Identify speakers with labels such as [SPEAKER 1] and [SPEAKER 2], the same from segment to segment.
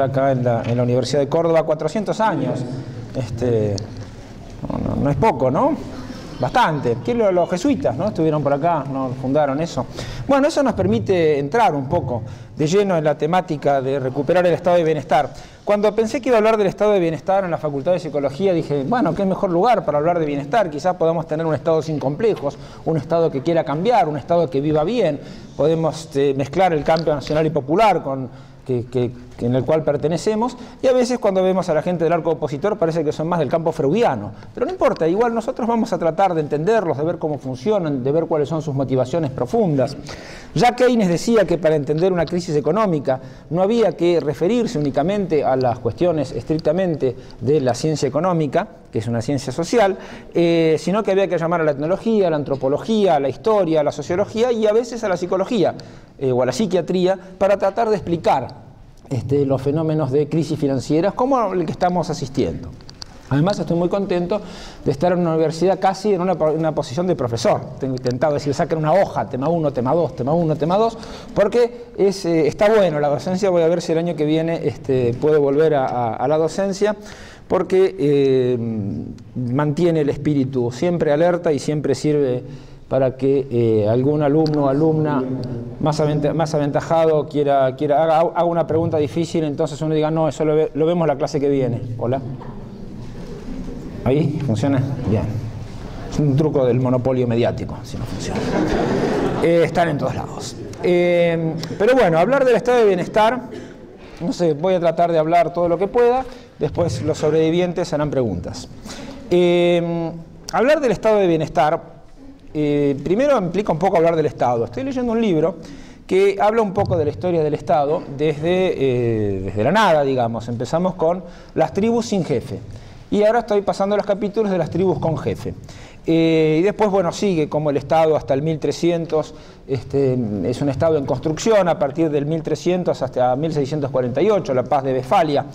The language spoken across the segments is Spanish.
[SPEAKER 1] estar acá en la Universidad de Córdoba, 400 años. No es poco, ¿no? Bastante. Los jesuitas, ¿no? Estuvieron por acá, ¿no? Fundaron eso. Bueno, eso nos permite entrar un poco de lleno en la temática de recuperar el estado de bienestar. Cuando pensé que iba a hablar del estado de bienestar en la Facultad de Psicología, dije, bueno, ¿qué mejor lugar para hablar de bienestar? Quizás podamos tener un estado sin complejos, un estado que quiera cambiar, un estado que viva bien. Podemos mezclar el campo nacional y popular en el cual pertenecemos, y a veces cuando vemos a la gente del arco opositor parece que son más del campo freudiano, pero no importa, igual nosotros vamos a tratar de entenderlos, de ver cómo funcionan, de ver cuáles son sus motivaciones profundas. Ya Keynes decía que para entender una crisis económica no había que referirse únicamente a las cuestiones estrictamente de la ciencia económica, que es una ciencia social, sino que había que llamar a la etnología, a la antropología, a la historia, a la sociología y a veces a la psicología o a la psiquiatría para tratar de explicar los fenómenos de crisis financieras como el que estamos asistiendo. Además estoy muy contento de estar en una universidad casi en una posición de profesor. Tengo intentado decir, saquen una hoja, tema 1, tema 2, tema 1, tema 2, porque está bueno la docencia. Voy a ver si el año que viene puedo volver a la docencia, porque mantiene el espíritu siempre alerta y siempre sirve para que algún alumno o alumna más aventajado haga una pregunta difícil, entonces uno diga, no, eso lo vemos la clase que viene. Hola. ¿Ahí? ¿Funciona? Bien. Es un truco del monopolio mediático, si no funciona. Están en todos lados. Pero bueno, hablar del estado de bienestar, no sé, voy a tratar de hablar todo lo que pueda, después los sobrevivientes harán preguntas. Hablar del estado de bienestar, primero implica un poco hablar del Estado. Estoy leyendo un libro que habla un poco de la historia del Estado desde la nada, digamos. Empezamos con las tribus sin jefe. Y ahora estoy pasando los capítulos de las tribus con jefe. Y después, bueno, sigue como el Estado hasta el 1300, es un Estado en construcción a partir del 1300 hasta 1648, la paz de Westfalia.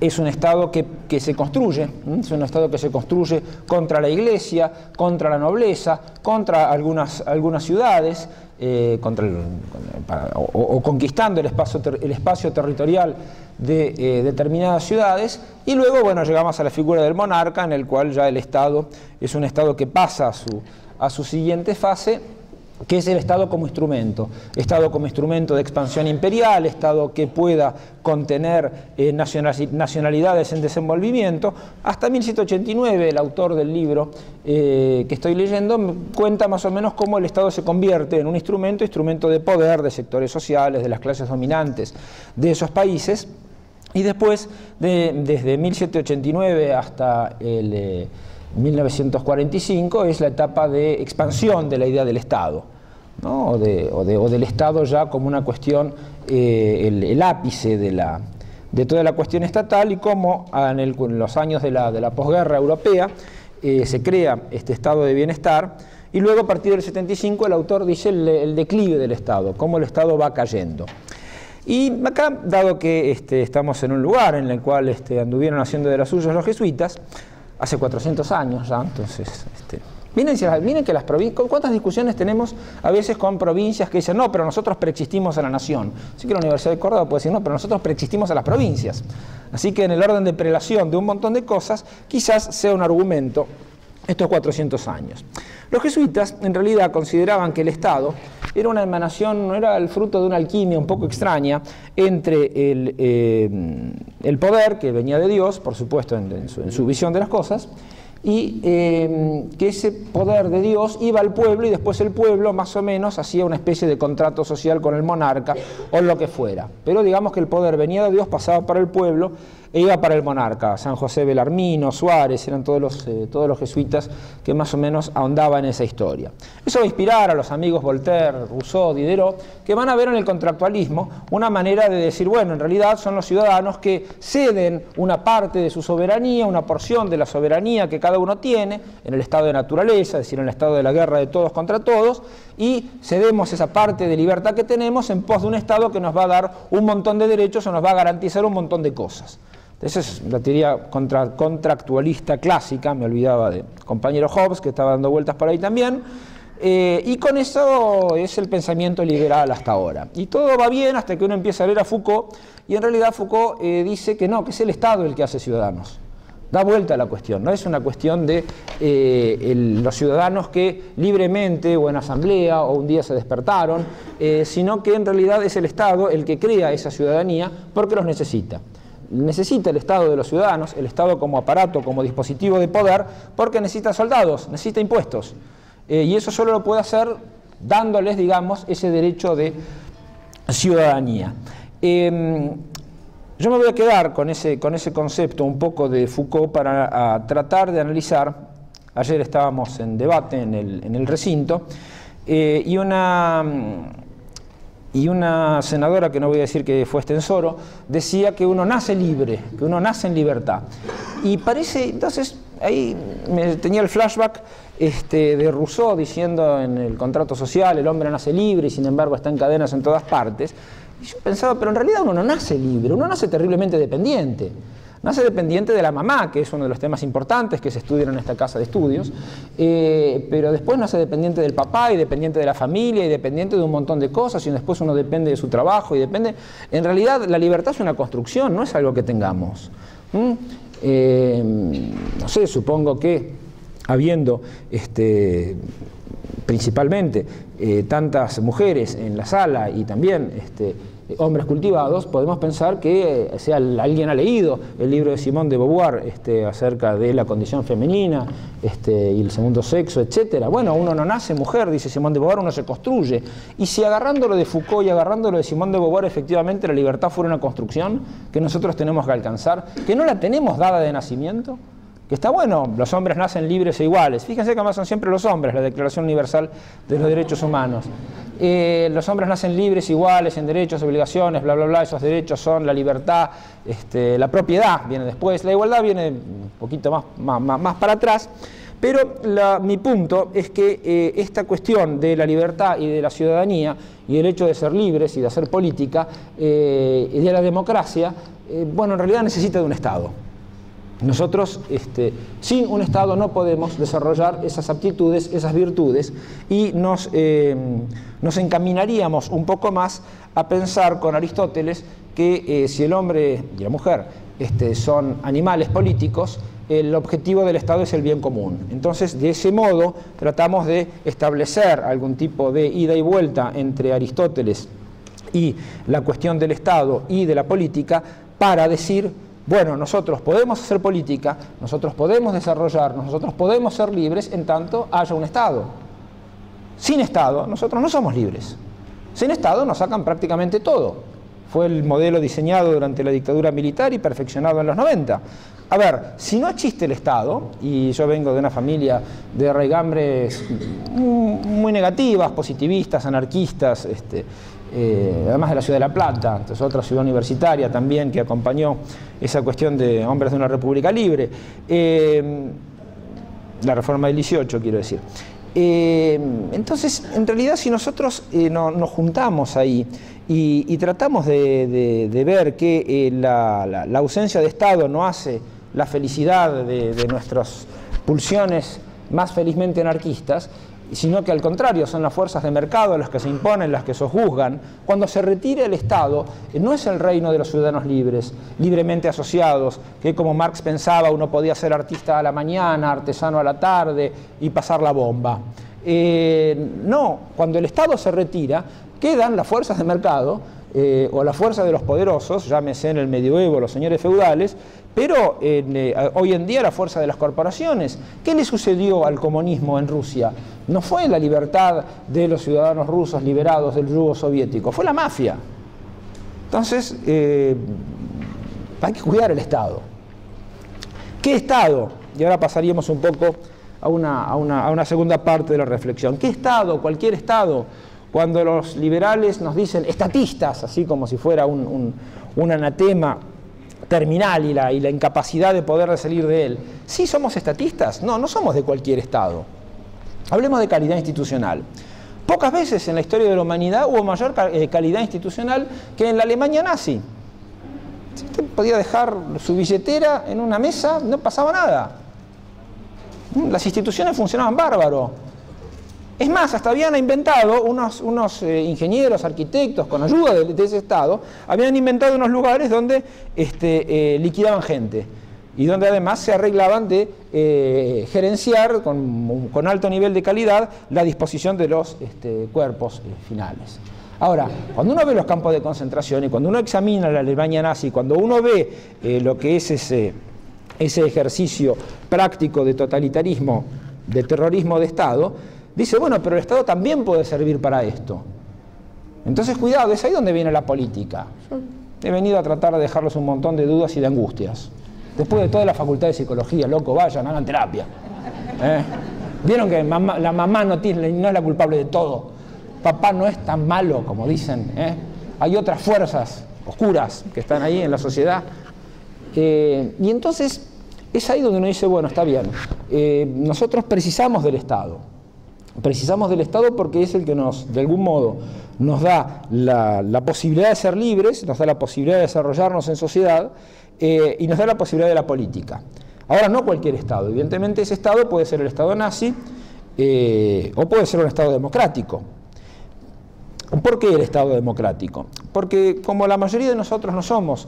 [SPEAKER 1] Es un Estado que se construye, es un Estado que se construye contra la Iglesia, contra la nobleza, contra algunas ciudades, o conquistando el espacio territorial de determinadas ciudades, y luego, bueno, llegamos a la figura del monarca, en el cual ya el Estado es un Estado que pasa a su siguiente fase, que es el Estado como instrumento de expansión imperial, Estado que pueda contener nacionalidades en desenvolvimiento. Hasta 1789 el autor del libro que estoy leyendo cuenta más o menos cómo el Estado se convierte en un instrumento de poder de sectores sociales, de las clases dominantes de esos países, y después, desde 1789 hasta el 1945, es la etapa de expansión de la idea del Estado, ¿no? o del Estado ya como una cuestión, el ápice de toda la cuestión estatal, y cómo en los años de la posguerra europea se crea este estado de bienestar, y luego a partir del 75 el autor dice el declive del Estado, cómo el Estado va cayendo. Y acá, dado que estamos en un lugar en el cual anduvieron haciendo de las suyas los jesuitas, hace 400 años ya, entonces, miren que las provincias, ¿cuántas discusiones tenemos a veces con provincias que dicen, no, pero nosotros preexistimos a la nación? Así que la Universidad de Córdoba puede decir, no, pero nosotros preexistimos a las provincias. Así que en el orden de prelación de un montón de cosas, quizás sea un argumento estos 400 años. Los jesuitas en realidad consideraban que el Estado era una emanación, no era el fruto de una alquimia un poco extraña entre el poder que venía de Dios, por supuesto en su visión de las cosas, y que ese poder de Dios iba al pueblo, y después el pueblo más o menos hacía una especie de contrato social con el monarca o lo que fuera. Pero digamos que el poder venía de Dios, pasaba para el pueblo e iba para el monarca. San José Belarmino, Suárez, eran todos los jesuitas que más o menos ahondaban en esa historia. Eso va a inspirar a los amigos Voltaire, Rousseau, Diderot, que van a ver en el contractualismo una manera de decir, bueno, en realidad son los ciudadanos que ceden una parte de su soberanía, una porción de la soberanía que cada uno tiene, en el estado de naturaleza, es decir, en el estado de la guerra de todos contra todos, y cedemos esa parte de libertad que tenemos en pos de un Estado que nos va a dar un montón de derechos o nos va a garantizar un montón de cosas. Esa es la teoría contractualista clásica, me olvidaba de compañero Hobbes, que estaba dando vueltas por ahí también, Y con eso es el pensamiento liberal hasta ahora. Y todo va bien hasta que uno empieza a leer a Foucault, y en realidad Foucault dice que no, que es el Estado el que hace ciudadanos. Da vuelta a la cuestión, no es una cuestión de los ciudadanos que libremente o en asamblea o un día se despertaron, sino que en realidad es el Estado el que crea esa ciudadanía porque los necesita. Necesita el Estado de los ciudadanos, el Estado como aparato, como dispositivo de poder, porque necesita soldados, necesita impuestos. Y eso solo lo puede hacer dándoles, digamos, ese derecho de ciudadanía. Yo me voy a quedar con ese concepto un poco de Foucault para tratar de analizar. Ayer estábamos en debate en el recinto y una senadora, que no voy a decir que fue Estensoro, decía que uno nace libre, que uno nace en libertad. Y parece, entonces, ahí me tenía el flashback de Rousseau diciendo en el contrato social, el hombre nace libre y sin embargo está en cadenas en todas partes. Y yo pensaba, pero en realidad uno no nace libre, uno nace terriblemente dependiente. Nace dependiente de la mamá, que es uno de los temas importantes que se estudian en esta casa de estudios, pero después nace dependiente del papá y dependiente de la familia y dependiente de un montón de cosas, y después uno depende de su trabajo y depende... En realidad la libertad es una construcción, no es algo que tengamos. No sé, supongo que habiendo principalmente tantas mujeres en la sala y también hombres cultivados, podemos pensar que alguien ha leído el libro de Simone de Beauvoir acerca de la condición femenina y el segundo sexo, etc. Bueno, uno no nace mujer, dice Simone de Beauvoir, uno se construye. Y si agarrándolo de Foucault y agarrándolo de Simone de Beauvoir, efectivamente la libertad fuera una construcción que nosotros tenemos que alcanzar, que no la tenemos dada de nacimiento, que está bueno, los hombres nacen libres e iguales. Fíjense que además son siempre los hombres, la Declaración Universal de los Derechos Humanos. Los hombres nacen libres, iguales, en derechos, obligaciones, bla, bla, bla. Esos derechos son la libertad, la propiedad viene después, la igualdad viene un poquito más para atrás. Pero mi punto es que esta cuestión de la libertad y de la ciudadanía y el hecho de ser libres y de hacer política y de la democracia, bueno, en realidad necesita de un Estado. Nosotros, sin un Estado no podemos desarrollar esas aptitudes, esas virtudes, y nos encaminaríamos un poco más a pensar con Aristóteles que si el hombre y la mujer son animales políticos, el objetivo del Estado es el bien común. Entonces, de ese modo, tratamos de establecer algún tipo de ida y vuelta entre Aristóteles y la cuestión del Estado y de la política para decir: bueno, nosotros podemos hacer política, nosotros podemos desarrollarnos, nosotros podemos ser libres en tanto haya un Estado. Sin Estado, nosotros no somos libres. Sin Estado nos sacan prácticamente todo. Fue el modelo diseñado durante la dictadura militar y perfeccionado en los 90. A ver, si no existe el Estado, y yo vengo de una familia de raigambres muy negativas, positivistas, anarquistas, además de la ciudad de La Plata, entonces otra ciudad universitaria también que acompañó esa cuestión de hombres de una república libre, la reforma del 18 quiero decir. Entonces, en realidad, si nosotros nos juntamos ahí y tratamos de ver que la ausencia de Estado no hace la felicidad de nuestras pulsiones más felizmente anarquistas, sino que al contrario son las fuerzas de mercado las que se imponen, las que sojuzgan. Cuando se retire el Estado, no es el reino de los ciudadanos libres, libremente asociados, que como Marx pensaba uno podía ser artista a la mañana, artesano a la tarde y pasar la bomba. No, cuando el Estado se retira, quedan las fuerzas de mercado o la fuerza de los poderosos, llámese en el medioevo los señores feudales, pero hoy en día la fuerza de las corporaciones. ¿Qué le sucedió al comunismo en Rusia? No fue la libertad de los ciudadanos rusos liberados del yugo soviético, fue la mafia. Entonces, hay que cuidar el Estado. ¿Qué Estado? Y ahora pasaríamos un poco a una segunda parte de la reflexión. ¿Qué Estado? Cualquier Estado. Cuando los liberales nos dicen estatistas, así como si fuera un anatema terminal y la incapacidad de poder salir de él. ¿Sí somos estatistas? No, no somos de cualquier Estado. Hablemos de calidad institucional. Pocas veces en la historia de la humanidad hubo mayor calidad institucional que en la Alemania nazi. Usted podía dejar su billetera en una mesa, no pasaba nada. Las instituciones funcionaban bárbaro. Es más, hasta habían inventado unos ingenieros, arquitectos, con ayuda de ese Estado, habían inventado unos lugares donde liquidaban gente y donde además se arreglaban de gerenciar con alto nivel de calidad la disposición de los cuerpos finales. Ahora, cuando uno ve los campos de concentración y cuando uno examina la Alemania nazi, cuando uno ve lo que es ese ejercicio práctico de totalitarismo, de terrorismo de Estado, dice, bueno, pero el Estado también puede servir para esto. Entonces, cuidado, es ahí donde viene la política. Yo he venido a tratar de dejarles un montón de dudas y de angustias. Después de toda la facultad de psicología, loco, vayan, hagan terapia. Vieron que la mamá no es la culpable de todo. Papá no es tan malo como dicen. Hay otras fuerzas oscuras que están ahí en la sociedad. Y entonces es ahí donde uno dice, bueno, está bien. Nosotros precisamos del Estado. Precisamos del Estado porque es el que de algún modo, nos da la posibilidad de ser libres, nos da la posibilidad de desarrollarnos en sociedad y nos da la posibilidad de la política. Ahora, no cualquier Estado. Evidentemente ese Estado puede ser el Estado nazi o puede ser un Estado democrático. ¿Por qué el Estado democrático? Porque como la mayoría de nosotros no somos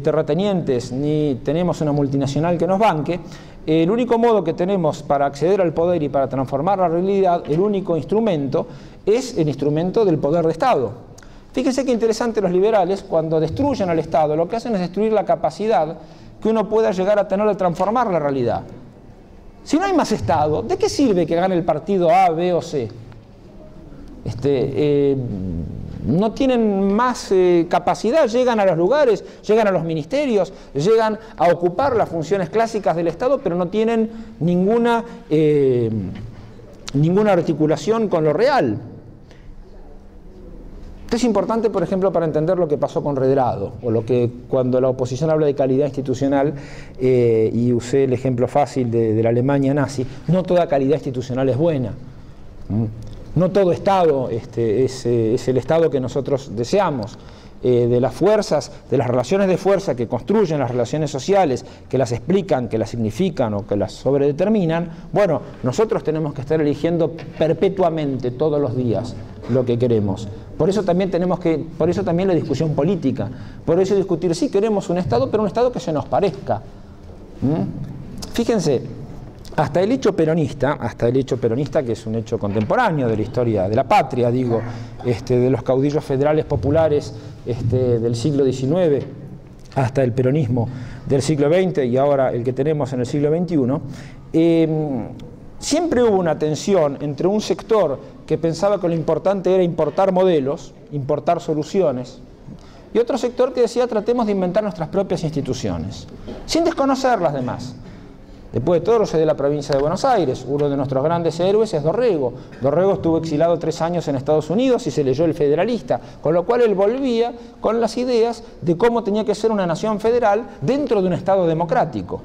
[SPEAKER 1] terratenientes ni tenemos una multinacional que nos banque, el único modo que tenemos para acceder al poder y para transformar la realidad, el único instrumento, es el instrumento del poder de Estado. Fíjense qué interesante, los liberales, cuando destruyen al Estado, lo que hacen es destruir la capacidad que uno pueda llegar a tener de transformar la realidad. Si no hay más Estado, ¿de qué sirve que gane el partido A, B o C? No tienen más capacidad, llegan a los lugares, llegan a los ministerios, llegan a ocupar las funciones clásicas del Estado, pero no tienen ninguna articulación con lo real. Esto es importante, por ejemplo, para entender lo que pasó con Redrado, o lo que cuando la oposición habla de calidad institucional, y usé el ejemplo fácil de la Alemania nazi, no toda calidad institucional es buena. No todo Estado es el Estado que nosotros deseamos. De las fuerzas, de las relaciones de fuerza que construyen las relaciones sociales, que las explican, que las significan o que las sobredeterminan, bueno, nosotros tenemos que estar eligiendo perpetuamente, todos los días, lo que queremos. Por eso también la discusión política, por eso discutir, sí, queremos un Estado, pero un Estado que se nos parezca. Fíjense, hasta el hecho peronista, que es un hecho contemporáneo de la historia de la patria, digo, de los caudillos federales populares del siglo XIX hasta el peronismo del siglo XX y ahora el que tenemos en el siglo XXI, siempre hubo una tensión entre un sector que pensaba que lo importante era importar modelos, importar soluciones, y otro sector que decía tratemos de inventar nuestras propias instituciones, sin desconocer las demás. Después de todo, lo sé de la provincia de Buenos Aires. Uno de nuestros grandes héroes es Dorrego. Dorrego estuvo exilado 3 años en Estados Unidos y se leyó El Federalista, con lo cual él volvía con las ideas de cómo tenía que ser una nación federal dentro de un Estado democrático.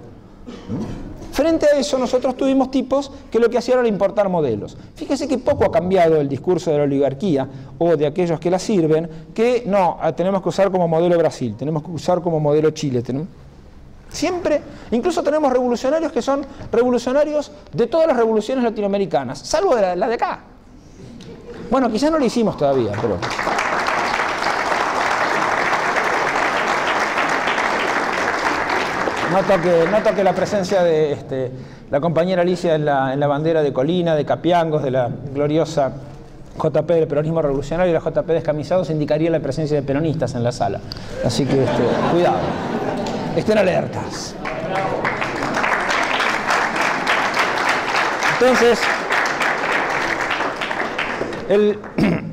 [SPEAKER 1] Frente a eso, nosotros tuvimos tipos que lo que hacían era importar modelos. Fíjese que poco ha cambiado el discurso de la oligarquía o de aquellos que la sirven, que no, tenemos que usar como modelo Brasil, tenemos que usar como modelo Chile. Siempre, incluso tenemos revolucionarios que son revolucionarios de todas las revoluciones latinoamericanas, salvo de la de acá. Bueno, quizás no lo hicimos todavía, pero... Noto que la presencia de la compañera Alicia en la bandera de Colina, de Capiangos, de la gloriosa JP del peronismo revolucionario y la JP descamisados indicaría la presencia de peronistas en la sala. Así que cuidado. Estén alertas. Entonces,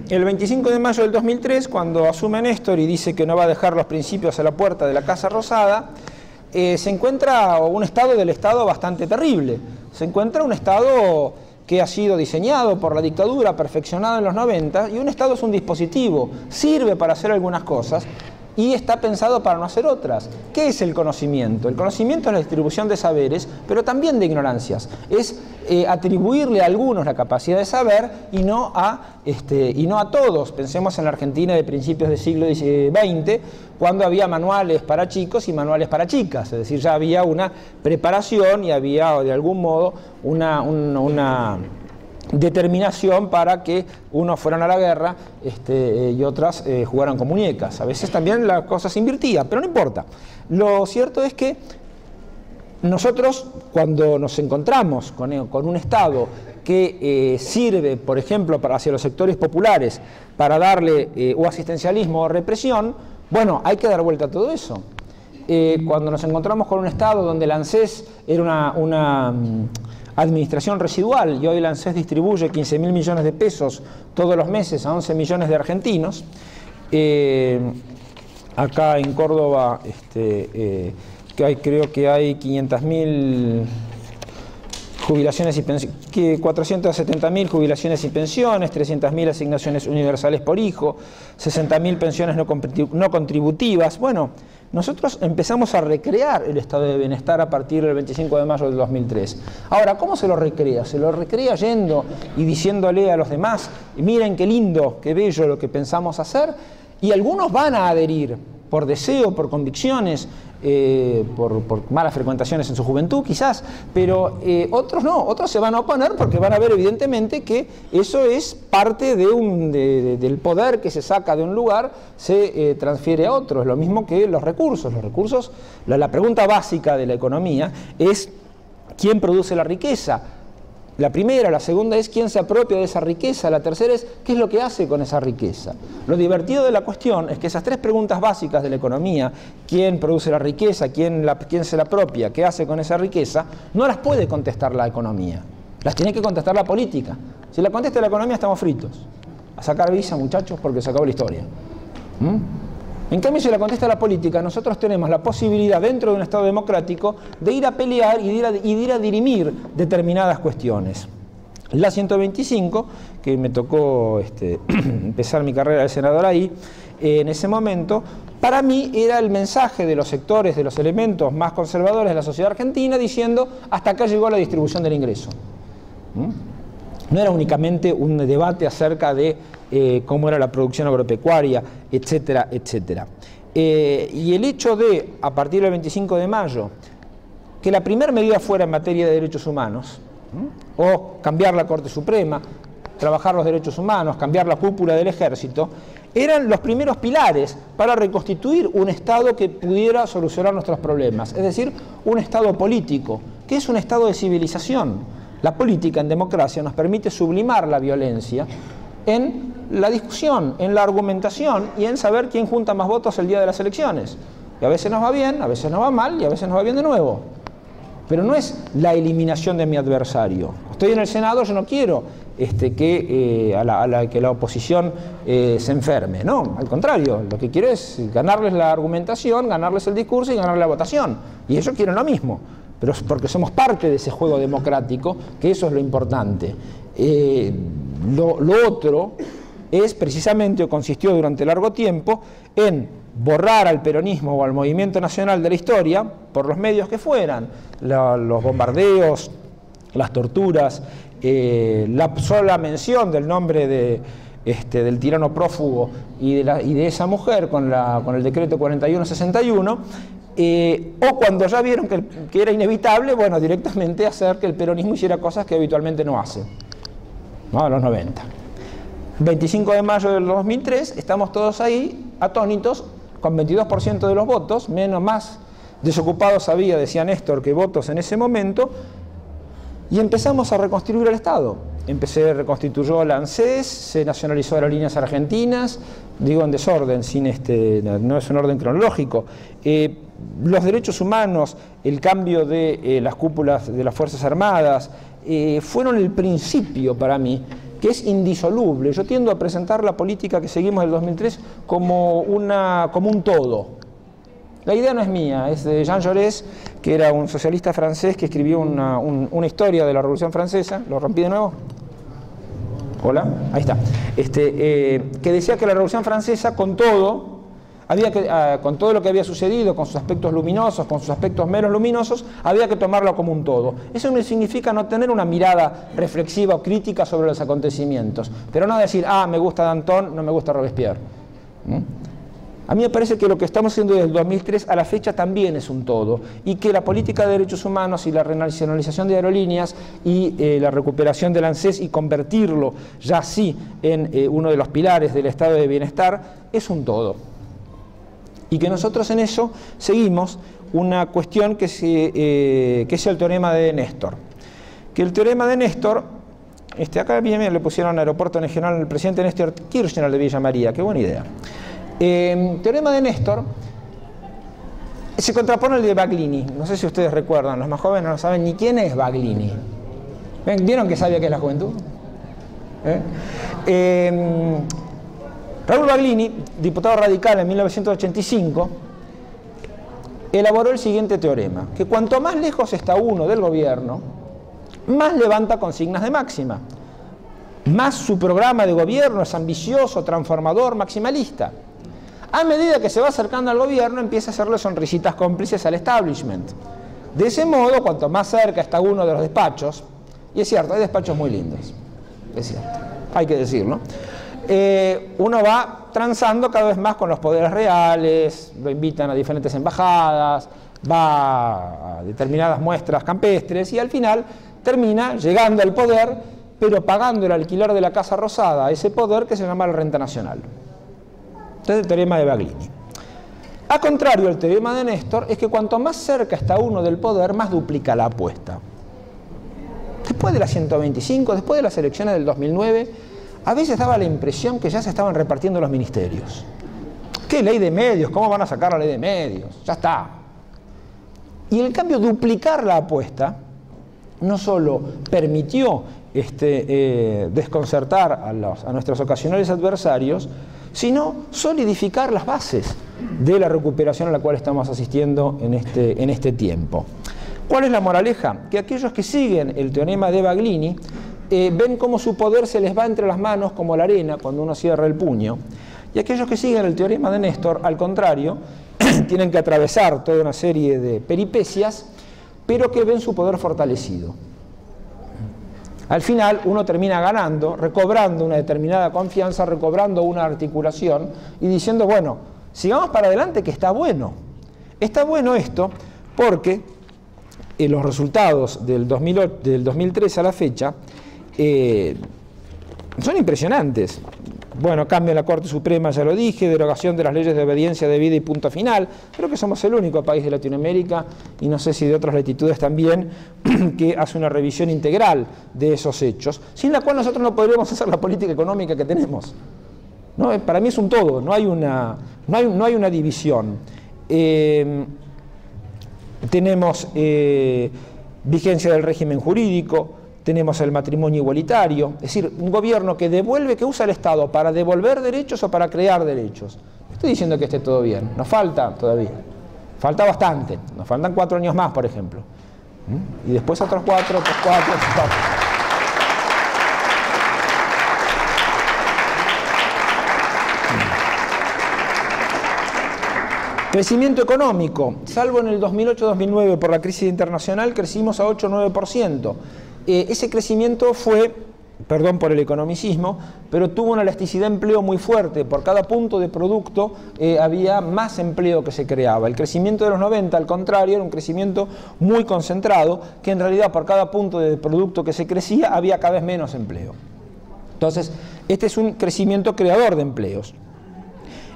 [SPEAKER 1] el 25 de mayo del 2003, cuando asume Néstor y dice que no va a dejar los principios a la puerta de la Casa Rosada, se encuentra un estado del Estado bastante terrible. Se encuentra un Estado que ha sido diseñado por la dictadura, perfeccionado en los 90, y un Estado es un dispositivo, sirve para hacer algunas cosas, y está pensado para no hacer otras. ¿Qué es el conocimiento? El conocimiento es la distribución de saberes, pero también de ignorancias. Es atribuirle a algunos la capacidad de saber y no a todos. Pensemos en la Argentina de principios del siglo XX, cuando había manuales para chicos y manuales para chicas. Es decir, ya había una preparación y había de algún modo una determinación para que unos fueran a la guerra y otras jugaran con muñecas. A veces también la cosa se invertía, pero no importa. Lo cierto es que nosotros, cuando nos encontramos con un Estado que sirve, por ejemplo, hacia los sectores populares, para darle o asistencialismo o represión, bueno, hay que dar vuelta a todo eso. Cuando nos encontramos con un Estado donde el ANSES era una administración residual, y hoy el ANSES distribuye 15.000 millones de pesos todos los meses a 11 millones de argentinos. Acá en Córdoba creo que hay 500.000 jubilaciones y pensiones, 470.000 jubilaciones y pensiones, 300.000 asignaciones universales por hijo, 60.000 pensiones no contributivas. Bueno, nosotros empezamos a recrear el estado de bienestar a partir del 25 de mayo del 2003. Ahora, ¿cómo se lo recrea? Se lo recrea yendo y diciéndole a los demás, miren qué lindo, qué bello lo que pensamos hacer, y algunos van a adherir por deseo, por convicciones, por malas frecuentaciones en su juventud quizás, pero otros no, otros se van a oponer porque van a ver evidentemente que eso es parte del poder que se saca de un lugar, se transfiere a otro. Es lo mismo que los recursos. Los recursos, la pregunta básica de la economía es ¿quién produce la riqueza? La primera, la segunda es quién se apropia de esa riqueza, la tercera es qué es lo que hace con esa riqueza. Lo divertido de la cuestión es que esas tres preguntas básicas de la economía, quién produce la riqueza, quién se la apropia, qué hace con esa riqueza, no las puede contestar la economía, las tiene que contestar la política. Si la contesta la economía estamos fritos. A sacar visa, muchachos, porque se acabó la historia. En cambio, si la contesta la política, nosotros tenemos la posibilidad dentro de un Estado democrático de ir a pelear y de ir a dirimir determinadas cuestiones. La 125, que me tocó empezar mi carrera de senador ahí, en ese momento, para mí era el mensaje de los sectores, de los elementos más conservadores de la sociedad argentina, diciendo hasta acá llegó la distribución del ingreso. No era únicamente un debate acerca de cómo era la producción agropecuaria, etcétera, etcétera. Y el hecho de, a partir del 25 de mayo, que la primera medida fuera en materia de derechos humanos, o cambiar la Corte Suprema, trabajar los derechos humanos, cambiar la cúpula del ejército, eran los primeros pilares para reconstituir un Estado que pudiera solucionar nuestros problemas, es decir, un Estado político, que es un Estado de civilización. La política en democracia nos permite sublimar la violencia en la discusión, en la argumentación y en saber quién junta más votos el día de las elecciones. Y a veces nos va bien, a veces nos va mal y a veces nos va bien de nuevo. Pero no es la eliminación de mi adversario. Estoy en el Senado, yo no quiero que la oposición se enferme. No, al contrario, lo que quiero es ganarles la argumentación, ganarles el discurso y ganarles la votación. Y ellos quieren lo mismo. Pero es porque somos parte de ese juego democrático, que eso es lo importante. Lo otro es precisamente, o consistió durante largo tiempo, en borrar al peronismo o al movimiento nacional de la historia, por los medios que fueran, los bombardeos, las torturas, la sola mención del nombre del tirano prófugo y de esa mujer con el decreto 4161, o cuando ya vieron que era inevitable, bueno, directamente hacer que el peronismo hiciera cosas que habitualmente no hace, ¿no? A los 90. 25 de mayo del 2003, estamos todos ahí atónitos, con 22% de los votos, más desocupados había, decía Néstor, que votos en ese momento, y empezamos a reconstruir el Estado. Se reconstituyó la ANSES, se nacionalizó Aerolíneas Argentinas, digo en desorden, no es un orden cronológico. Los derechos humanos, el cambio de las cúpulas de las Fuerzas Armadas, fueron el principio para mí, que es indisoluble. Yo tiendo a presentar la política que seguimos del 2003 como un todo. La idea no es mía, es de Jean Jaurès, que era un socialista francés que escribió una historia de la Revolución Francesa. ¿Lo rompí de nuevo? Hola, ahí está. Que decía que la Revolución Francesa, con todo lo que había sucedido, con sus aspectos luminosos, con sus aspectos menos luminosos, había que tomarlo como un todo. Eso no significa no tener una mirada reflexiva o crítica sobre los acontecimientos, pero no decir, me gusta Danton, no me gusta Robespierre. A mí me parece que lo que estamos haciendo desde el 2003 a la fecha también es un todo, y que la política de derechos humanos y la renacionalización de aerolíneas y la recuperación del ANSES y convertirlo ya sí en uno de los pilares del estado de bienestar es un todo. Y que nosotros en eso seguimos una cuestión que es el teorema de Néstor. Que el teorema de Néstor, acá bien le pusieron aeropuerto regional al presidente Néstor Kirchner de Villa María, qué buena idea. Teorema de Néstor se contrapone al de Baglini. No sé si ustedes recuerdan, los más jóvenes no saben ni quién es Baglini. ¿Vieron que sabía que es la juventud? Raúl Baglini, diputado radical en 1985, elaboró el siguiente teorema, que cuanto más lejos está uno del gobierno, más levanta consignas de máxima, más su programa de gobierno es ambicioso, transformador, maximalista. A medida que se va acercando al gobierno, empieza a hacerle sonrisitas cómplices al establishment. De ese modo, cuanto más cerca está uno de los despachos, y es cierto, hay despachos muy lindos, es cierto, hay que decirlo, uno va transando cada vez más con los poderes reales, lo invitan a diferentes embajadas, va a determinadas muestras campestres y al final termina llegando al poder, pero pagando el alquiler de la Casa Rosada a ese poder que se llama la renta nacional. Este es el teorema de Baglini. A contrario, el teorema de Néstor es que cuanto más cerca está uno del poder, más duplica la apuesta. Después de la 125, después de las elecciones del 2009, a veces daba la impresión que ya se estaban repartiendo los ministerios. ¿Qué ley de medios? ¿Cómo van a sacar la ley de medios? Ya está. Y en cambio, duplicar la apuesta no solo permitió desconcertar a nuestros ocasionales adversarios, sino solidificar las bases de la recuperación a la cual estamos asistiendo en este tiempo. ¿Cuál es la moraleja? Que aquellos que siguen el teorema de Baglini ven cómo su poder se les va entre las manos como la arena cuando uno cierra el puño, y aquellos que siguen el teorema de Néstor, al contrario, tienen que atravesar toda una serie de peripecias, pero que ven su poder fortalecido. Al final uno termina ganando, recobrando una determinada confianza, recobrando una articulación y diciendo, bueno, sigamos para adelante que está bueno. Está bueno esto porque los resultados del 2003 a la fecha son impresionantes. Bueno, cambio en la Corte Suprema, ya lo dije, derogación de las leyes de obediencia debida y punto final. Creo que somos el único país de Latinoamérica, y no sé si de otras latitudes también, que hace una revisión integral de esos hechos, sin la cual nosotros no podríamos hacer la política económica que tenemos. ¿No? Para mí es un todo, no hay una división. Tenemos vigencia del régimen jurídico, tenemos el matrimonio igualitario, es decir, un gobierno que usa el Estado para devolver derechos o para crear derechos. No estoy diciendo que esté todo bien, nos falta todavía, falta bastante, nos faltan 4 años más, por ejemplo. Y después otros 4, otros 4, otros 4. Crecimiento económico, salvo en el 2008-2009 por la crisis internacional, crecimos a 8-9%. Ese crecimiento fue, perdón por el economicismo, pero tuvo una elasticidad de empleo muy fuerte. Por cada punto de producto había más empleo que se creaba. El crecimiento de los 90, al contrario, era un crecimiento muy concentrado, que en realidad por cada punto de producto que se crecía había cada vez menos empleo. Entonces, este es un crecimiento creador de empleos.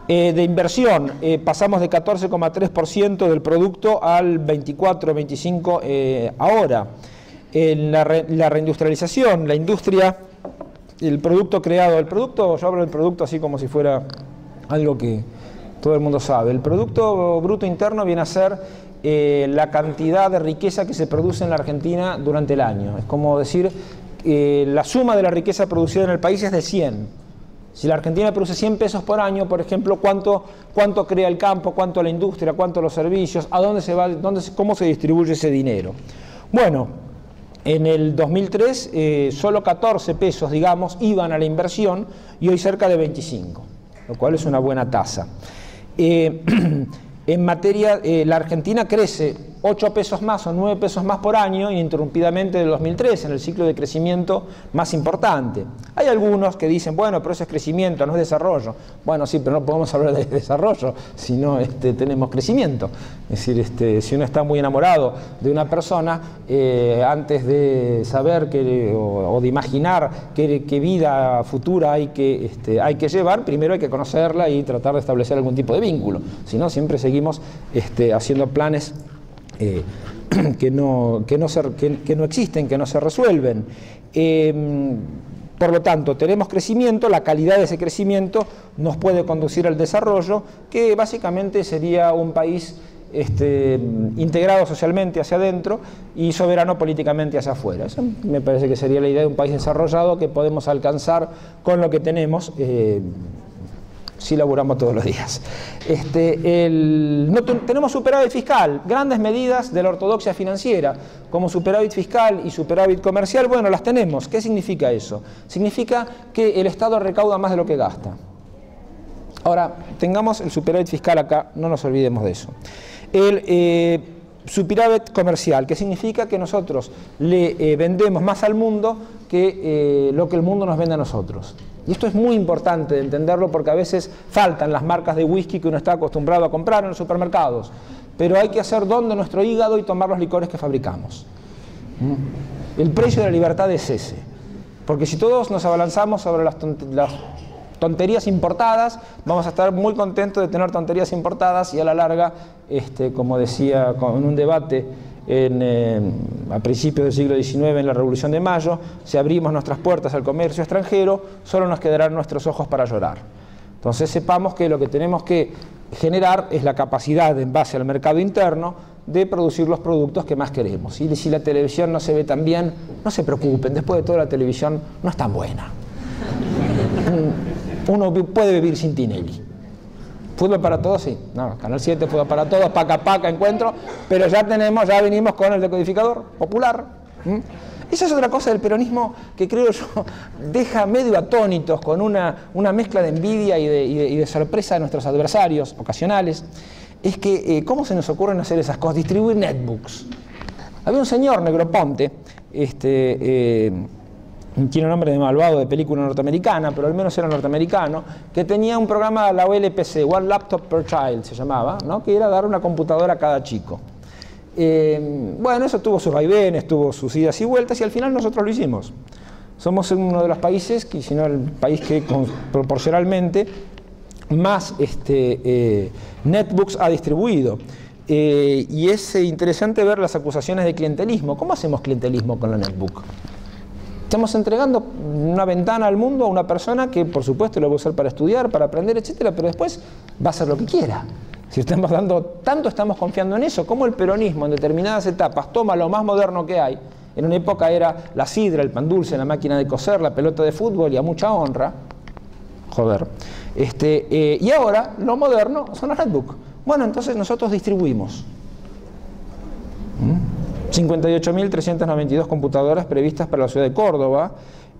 [SPEAKER 1] De inversión, pasamos de 14,3% del producto al 24-25% ahora. En la reindustrialización, la industria, el producto creado, yo hablo del producto así como si fuera algo que todo el mundo sabe. El Producto Bruto Interno viene a ser la cantidad de riqueza que se produce en la Argentina durante el año. Es como decir, la suma de la riqueza producida en el país es de 100. Si la Argentina produce 100 pesos por año, por ejemplo, ¿cuánto crea el campo, cuánto la industria, cuánto los servicios, a dónde se va, cómo se distribuye ese dinero? Bueno, en el 2003 solo 14 pesos, digamos, iban a la inversión y hoy cerca de 25, lo cual es una buena tasa. En materia, la Argentina crece 8 pesos más o 9 pesos más por año ininterrumpidamente del 2003, en el ciclo de crecimiento más importante. Hay algunos que dicen, bueno, pero eso es crecimiento, no es desarrollo. Bueno, sí, pero no podemos hablar de desarrollo si no tenemos crecimiento. Es decir, si uno está muy enamorado de una persona, antes de saber o de imaginar qué vida futura hay que llevar, primero hay que conocerla y tratar de establecer algún tipo de vínculo. Si no, siempre seguimos haciendo planes que no existen, que no se resuelven. Por lo tanto, tenemos crecimiento, la calidad de ese crecimiento nos puede conducir al desarrollo, que básicamente sería un país integrado socialmente hacia adentro y soberano políticamente hacia afuera. Eso me parece que sería la idea de un país desarrollado que podemos alcanzar con lo que tenemos, si laburamos todos los días. Tenemos superávit fiscal, grandes medidas de la ortodoxia financiera, como superávit fiscal y superávit comercial, bueno, las tenemos. ¿Qué significa eso? Significa que el Estado recauda más de lo que gasta. Ahora, tengamos el superávit fiscal acá, no nos olvidemos de eso. El superávit comercial, que significa que nosotros le vendemos más al mundo que lo que el mundo nos vende a nosotros. Y esto es muy importante de entenderlo porque a veces faltan las marcas de whisky que uno está acostumbrado a comprar en los supermercados. Pero hay que hacer don de nuestro hígado y tomar los licores que fabricamos. El precio de la libertad es ese. Porque si todos nos abalanzamos sobre las tonterías importadas, vamos a estar muy contentos de tener tonterías importadas y a la larga, como decía en un debate a principios del siglo XIX, en la Revolución de Mayo, si abrimos nuestras puertas al comercio extranjero, solo nos quedarán nuestros ojos para llorar. Entonces sepamos que lo que tenemos que generar es la capacidad, en base al mercado interno, de producir los productos que más queremos. Y si la televisión no se ve tan bien, no se preocupen, después de todo la televisión no es tan buena. Uno puede vivir sin Tinelli. Fútbol para todos, sí. No, Canal 7, fútbol para todos, paca, encuentro, pero ya venimos con el decodificador popular. Esa es otra cosa del peronismo que creo yo deja medio atónitos, con una mezcla de envidia y de sorpresa de nuestros adversarios ocasionales. Es que, ¿cómo se nos ocurren hacer esas cosas? Distribuir netbooks. Había un señor, Negroponte, tiene nombre de malvado de película norteamericana, pero al menos era norteamericano, que tenía un programa, la OLPC, One Laptop Per Child se llamaba, ¿no? Que era dar una computadora a cada chico. Bueno, eso tuvo sus vaivenes, tuvo sus idas y vueltas, y al final nosotros lo hicimos. Somos uno de los países, si no el país que proporcionalmente más netbooks ha distribuido. Y es interesante ver las acusaciones de clientelismo. ¿Cómo hacemos clientelismo con la netbook? Estamos entregando una ventana al mundo a una persona que, por supuesto, lo va a usar para estudiar, para aprender, etcétera, pero después va a hacer lo que quiera. Si tanto estamos confiando en eso, como el peronismo en determinadas etapas toma lo más moderno que hay. En una época era la sidra, el pan dulce, la máquina de coser, la pelota de fútbol y a mucha honra. Joder. Y ahora lo moderno son las netbooks. Bueno, entonces nosotros distribuimos 58.392 computadoras previstas para la ciudad de Córdoba,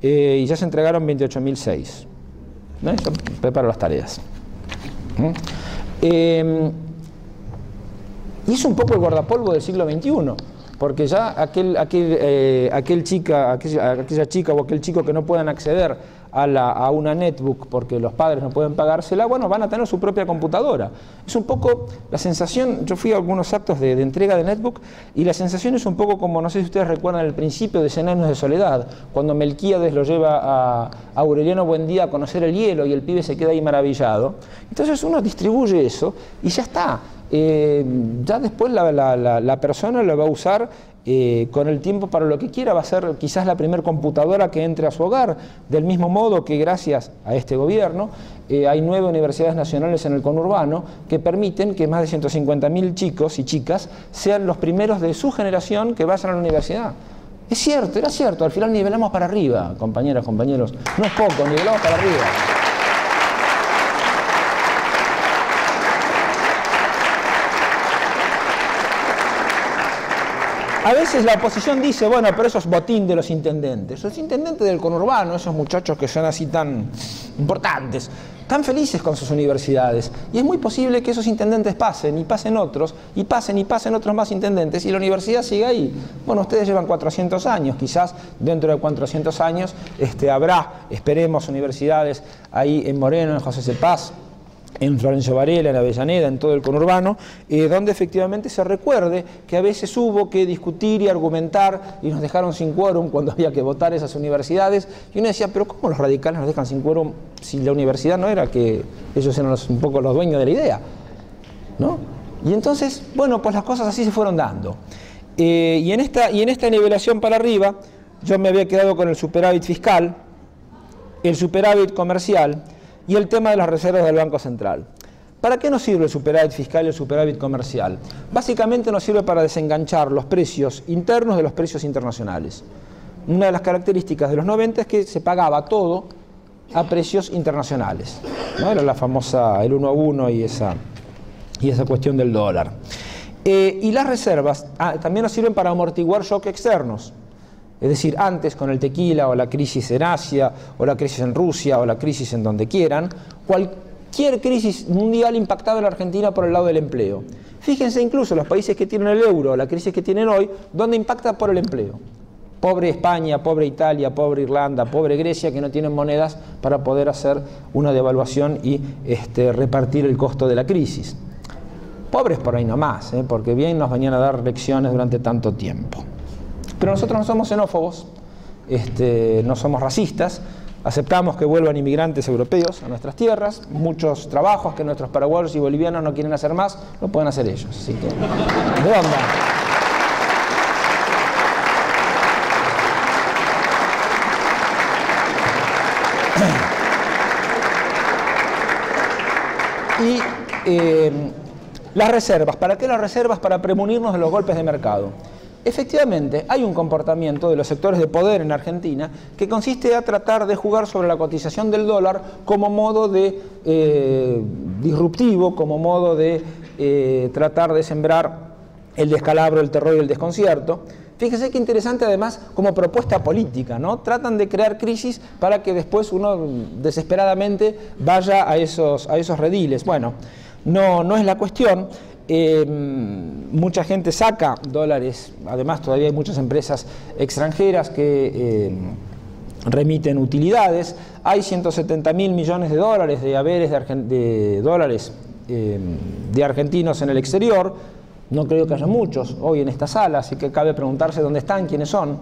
[SPEAKER 1] y ya se entregaron 28.006. Eso preparo las tareas. Y es un poco el guardapolvo del siglo XXI, porque ya aquella chica o aquel chico que no puedan acceder a una netbook porque los padres no pueden pagársela, bueno, van a tener su propia computadora. Es un poco la sensación, yo fui a algunos actos de entrega de netbook y la sensación es un poco como, no sé si ustedes recuerdan el principio de 100 años de soledad, cuando Melquíades lo lleva a Aureliano Buendía a conocer el hielo y el pibe se queda ahí maravillado. Entonces uno distribuye eso y ya está. Ya después la persona lo va a usar con el tiempo para lo que quiera. Va a ser quizás la primera computadora que entre a su hogar, del mismo modo que gracias a este gobierno hay 9 universidades nacionales en el conurbano que permiten que más de 150.000 chicos y chicas sean los primeros de su generación que vayan a la universidad. Es cierto, era cierto, al final nivelamos para arriba, compañeras, compañeros, no es poco, nivelamos para arriba. A veces la oposición dice, bueno, pero eso es botín de los intendentes. Los intendentes del conurbano, esos muchachos que son así tan importantes, están felices con sus universidades. Y es muy posible que esos intendentes pasen y pasen otros, y pasen otros más intendentes, y la universidad sigue ahí. Bueno, ustedes llevan 400 años, quizás dentro de 400 años habrá, esperemos, universidades ahí en Moreno, en José C. Paz, en Florencio Varela, en Avellaneda, en todo el conurbano, donde efectivamente se recuerde que a veces hubo que discutir y argumentar y nos dejaron sin quórum cuando había que votar esas universidades, y uno decía, pero ¿cómo los radicales nos dejan sin quórum si la universidad no era que ellos eran un poco los dueños de la idea? ¿No? Y entonces, bueno, pues las cosas así se fueron dando. Y en esta nivelación para arriba, yo me había quedado con el superávit fiscal, el superávit comercial, y el tema de las reservas del Banco Central. ¿Para qué nos sirve el superávit fiscal y el superávit comercial? Básicamente nos sirve para desenganchar los precios internos de los precios internacionales. Una de las características de los 90 es que se pagaba todo a precios internacionales, ¿no? Era la famosa, el 1 a 1 y esa cuestión del dólar. Y las reservas también nos sirven para amortiguar shocks externos. Es decir, antes con el tequila o la crisis en Asia o la crisis en Rusia o la crisis en donde quieran, cualquier crisis mundial impactaba en la Argentina por el lado del empleo. Fíjense incluso los países que tienen el euro, la crisis que tienen hoy, ¿dónde impacta por el empleo? Pobre España, pobre Italia, pobre Irlanda, pobre Grecia, que no tienen monedas para poder hacer una devaluación y repartir el costo de la crisis. Pobres por ahí nomás, porque bien nos venían a dar lecciones durante tanto tiempo. Pero nosotros no somos xenófobos, no somos racistas, aceptamos que vuelvan inmigrantes europeos a nuestras tierras, muchos trabajos que nuestros paraguayos y bolivianos no quieren hacer más, lo pueden hacer ellos, así que, ¿de onda? Y las reservas, ¿para qué las reservas? Para premunirnos de los golpes de mercado. Efectivamente, hay un comportamiento de los sectores de poder en Argentina que consiste a tratar de jugar sobre la cotización del dólar como modo de disruptivo, como modo de tratar de sembrar el descalabro, el terror y el desconcierto. Fíjese qué interesante además como propuesta política, ¿no? Tratan de crear crisis para que después uno desesperadamente vaya a esos rediles. Bueno, no es la cuestión. Mucha gente saca dólares, además todavía hay muchas empresas extranjeras que remiten utilidades, hay 170.000 millones de dólares de haberes de argentinos en el exterior. No creo que haya muchos hoy en esta sala, así que cabe preguntarse dónde están, quiénes son,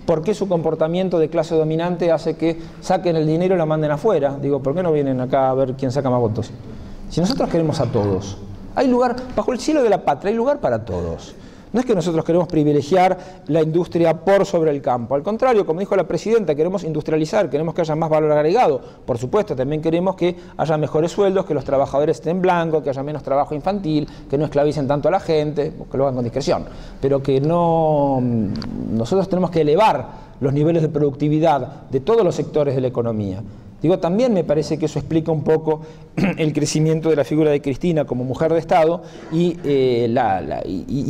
[SPEAKER 1] por qué su comportamiento de clase dominante hace que saquen el dinero y lo manden afuera. Digo, ¿por qué no vienen acá a ver quién saca más votos? Si nosotros queremos a todos. Hay lugar, bajo el cielo de la patria, hay lugar para todos. No es que nosotros queremos privilegiar la industria por sobre el campo. Al contrario, como dijo la presidenta, queremos industrializar, queremos que haya más valor agregado. Por supuesto, también queremos que haya mejores sueldos, que los trabajadores estén en blanco, que haya menos trabajo infantil, que no esclavicen tanto a la gente, que lo hagan con discreción. Pero que no... Nosotros tenemos que elevar los niveles de productividad de todos los sectores de la economía. Digo, también me parece que eso explica un poco el crecimiento de la figura de Cristina como mujer de Estado y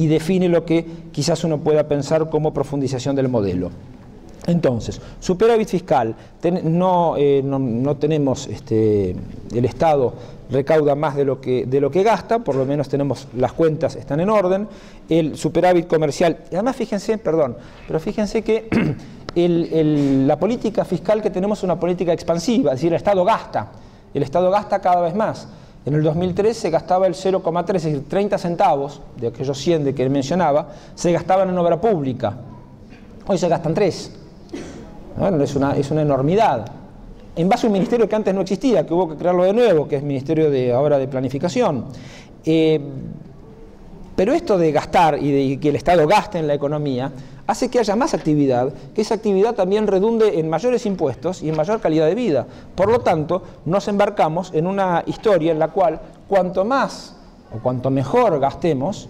[SPEAKER 1] define lo que quizás uno pueda pensar como profundización del modelo. Entonces, superávit fiscal, no tenemos, el Estado recauda más de lo que gasta, por lo menos tenemos, las cuentas están en orden, el superávit comercial, y además fíjense que la política fiscal que tenemos es una política expansiva, es decir, el Estado gasta cada vez más. En el 2003 se gastaba el 0,3, es decir, 30 centavos de aquellos 100 de que él mencionaba, se gastaban en obra pública. Hoy se gastan 3. Bueno, es una enormidad. En base a un ministerio que antes no existía, que hubo que crearlo de nuevo, que es el Ministerio ahora de Planificación. Pero esto de gastar y de que el Estado gaste en la economía hace que haya más actividad, que esa actividad también redunde en mayores impuestos y en mayor calidad de vida. Por lo tanto, nos embarcamos en una historia en la cual cuanto más o cuanto mejor gastemos,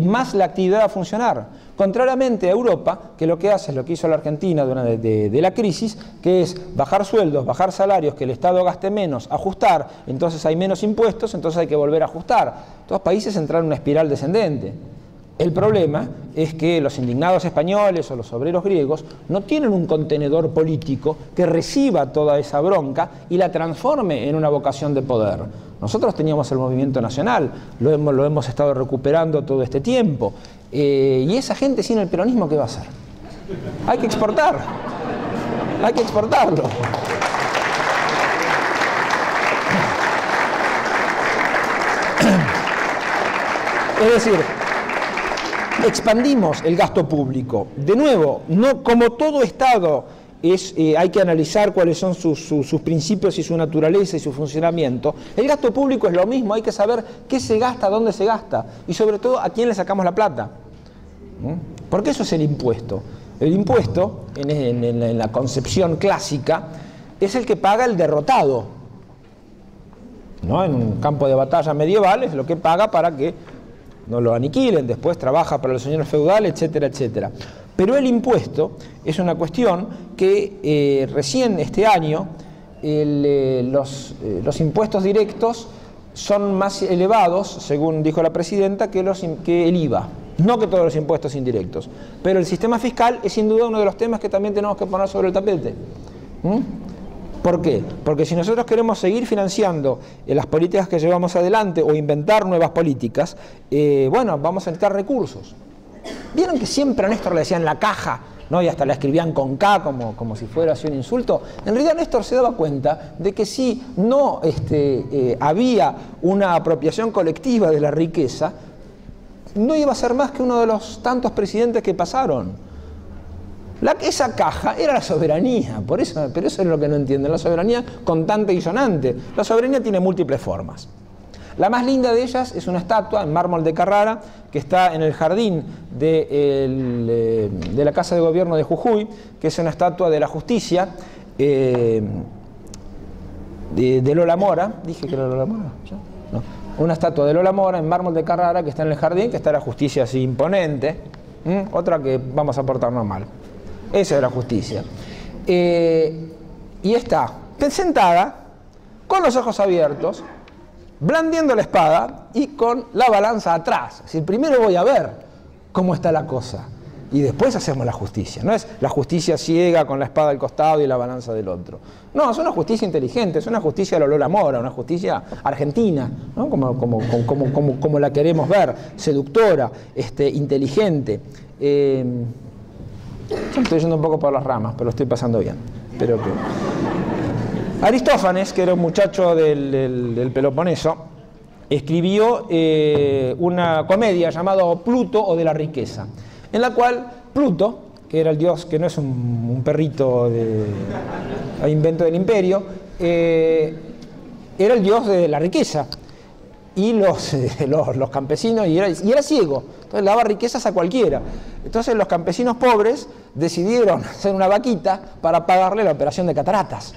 [SPEAKER 1] más la actividad va a funcionar. Contrariamente a Europa, que lo que hace es lo que hizo la Argentina durante la crisis, que es bajar sueldos, bajar salarios, que el Estado gaste menos, ajustar, entonces hay menos impuestos, entonces hay que volver a ajustar. Todos los países entraron en una espiral descendente. El problema es que los indignados españoles o los obreros griegos no tienen un contenedor político que reciba toda esa bronca y la transforme en una vocación de poder. Nosotros teníamos el movimiento nacional, lo hemos estado recuperando todo este tiempo. Y esa gente sin el peronismo, ¿qué va a hacer? Hay que exportar. Hay que exportarlo. Es decir, expandimos el gasto público. De nuevo, no como todo Estado hay que analizar cuáles son sus principios y su naturaleza y su funcionamiento. El gasto público es lo mismo, hay que saber qué se gasta, dónde se gasta y sobre todo a quién le sacamos la plata. Porque eso es el impuesto. El impuesto, en la concepción clásica, es el que paga el derrotado. ¿No? En un campo de batalla medieval es lo que paga para que no lo aniquilen, después trabaja para los señores feudales, etcétera, etcétera. Pero el impuesto es una cuestión que recién este año los impuestos directos son más elevados, según dijo la presidenta, que el IVA. No que todos los impuestos indirectos. Pero el sistema fiscal es sin duda uno de los temas que también tenemos que poner sobre el tapete. ¿Por qué? Porque si nosotros queremos seguir financiando las políticas que llevamos adelante o inventar nuevas políticas, bueno, vamos a necesitar recursos. ¿Vieron que siempre a Néstor le decían la caja, ¿no? Y hasta la escribían con K como si fuera así un insulto? En realidad Néstor se daba cuenta de que si no había una apropiación colectiva de la riqueza, no iba a ser más que uno de los tantos presidentes que pasaron. Esa caja era la soberanía, pero eso es lo que no entienden, la soberanía contante y sonante. La soberanía tiene múltiples formas. La más linda de ellas es una estatua en mármol de Carrara que está en el jardín de la Casa de Gobierno de Jujuy, que es una estatua de la justicia de Lola Mora. ¿Dije que era Lola Mora? No. Una estatua de Lola Mora en mármol de Carrara que está en el jardín, que está la justicia así imponente. Otra que vamos a portarnos mal. Esa es la justicia. Y está sentada, con los ojos abiertos, blandiendo la espada y con la balanza atrás. Es decir, primero voy a ver cómo está la cosa y después hacemos la justicia. No es la justicia ciega con la espada al costado y la balanza del otro. No, es una justicia inteligente, es una justicia a la Lola Mora, una justicia argentina, ¿no? como la queremos ver, seductora, inteligente. Yo me estoy yendo un poco por las ramas, pero lo estoy pasando bien. Espero que... Aristófanes, que era un muchacho del Peloponeso, escribió una comedia llamada Pluto o de la riqueza, en la cual Pluto, que era el dios, que no es un perrito a invento del imperio, era el dios de la riqueza. Y los campesinos, y era ciego, entonces le daba riquezas a cualquiera. Entonces los campesinos pobres decidieron hacer una vaquita para pagarle la operación de cataratas.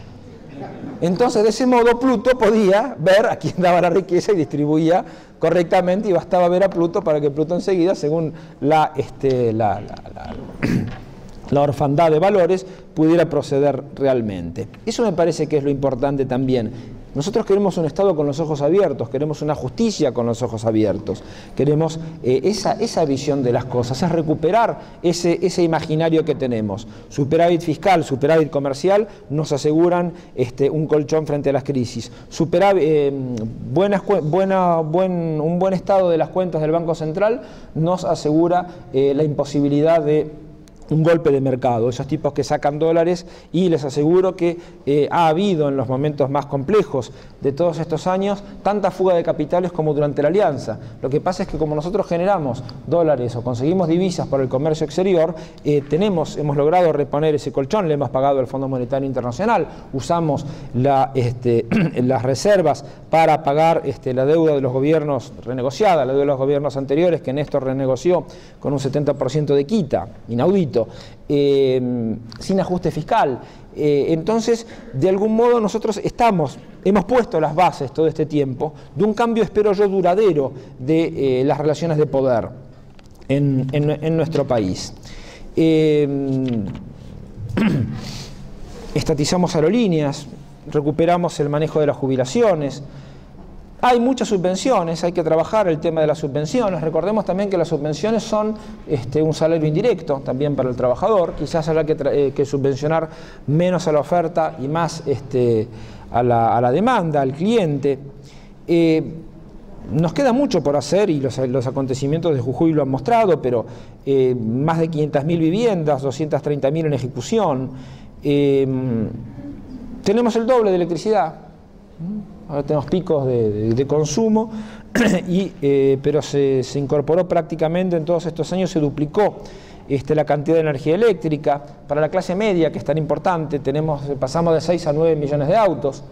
[SPEAKER 1] Entonces de ese modo Pluto podía ver a quién daba la riqueza y distribuía correctamente, y bastaba ver a Pluto para que Pluto enseguida, según la orfandad de valores, pudiera proceder realmente. Eso me parece que es lo importante también. Nosotros queremos un Estado con los ojos abiertos, queremos una justicia con los ojos abiertos, queremos esa visión de las cosas, es recuperar ese imaginario que tenemos. Superávit fiscal, superávit comercial nos aseguran un colchón frente a las crisis. Un buen estado de las cuentas del Banco Central nos asegura la imposibilidad de un golpe de mercado, esos tipos que sacan dólares, y les aseguro que ha habido en los momentos más complejos de todos estos años tanta fuga de capitales como durante la alianza. Lo que pasa es que como nosotros generamos dólares o conseguimos divisas por el comercio exterior, hemos logrado reponer ese colchón, le hemos pagado al Fondo Monetario Internacional, usamos las reservas para pagar la deuda de los gobiernos renegociada, la deuda de los gobiernos anteriores que Néstor renegoció con un 70% de quita, inaudito, sin ajuste fiscal. Entonces, de algún modo nosotros hemos puesto las bases todo este tiempo de un cambio, espero yo, duradero de las relaciones de poder en nuestro país. Estatizamos aerolíneas, recuperamos el manejo de las jubilaciones, Hay muchas subvenciones, hay que trabajar el tema de las subvenciones. Recordemos también que las subvenciones son un salario indirecto también para el trabajador. Quizás haya que subvencionar menos a la oferta y más a la demanda, al cliente. Nos queda mucho por hacer y los acontecimientos de Jujuy lo han mostrado, pero más de 500.000 viviendas, 230.000 en ejecución. Tenemos el doble de electricidad. Ahora tenemos picos de consumo, pero se incorporó prácticamente en todos estos años, se duplicó la cantidad de energía eléctrica. Para la clase media, que es tan importante, pasamos de 6 a 9 millones de autos.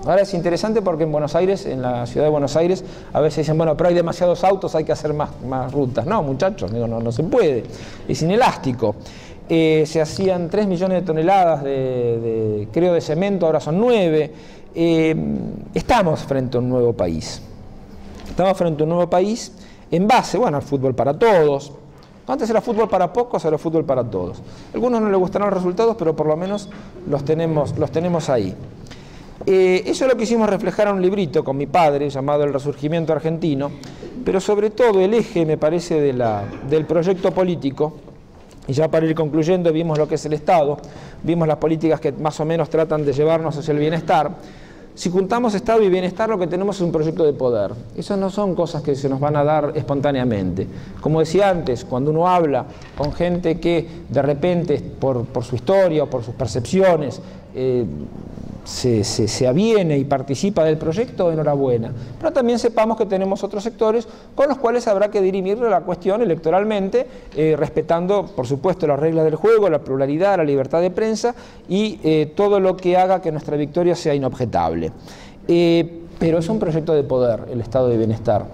[SPEAKER 1] Ahora es interesante porque en Buenos Aires, en la ciudad de Buenos Aires, a veces dicen, bueno, pero hay demasiados autos, hay que hacer más rutas. No, muchachos, digo, no se puede, es inelástico. Se hacían 3 millones de toneladas creo, de cemento, ahora son 9. Estamos frente a un nuevo país. Estamos frente a un nuevo país en base, bueno, al fútbol para todos. Antes era fútbol para pocos, ahora fútbol para todos. A algunos no les gustarán los resultados, pero por lo menos los tenemos ahí. Eso lo quisimos reflejar en un librito con mi padre llamado El Resurgimiento Argentino, pero sobre todo el eje, me parece, del proyecto político. Y ya para ir concluyendo, vimos lo que es el Estado, vimos las políticas que más o menos tratan de llevarnos hacia el bienestar. Si juntamos Estado y bienestar, lo que tenemos es un proyecto de poder. Esas no son cosas que se nos van a dar espontáneamente. Como decía antes, cuando uno habla con gente que de repente, por su historia o por sus percepciones, se aviene y participa del proyecto, enhorabuena. Pero también sepamos que tenemos otros sectores con los cuales habrá que dirimir la cuestión electoralmente, respetando, por supuesto, las reglas del juego, la pluralidad, la libertad de prensa y todo lo que haga que nuestra victoria sea inobjetable. Pero es un proyecto de poder, el estado de bienestar.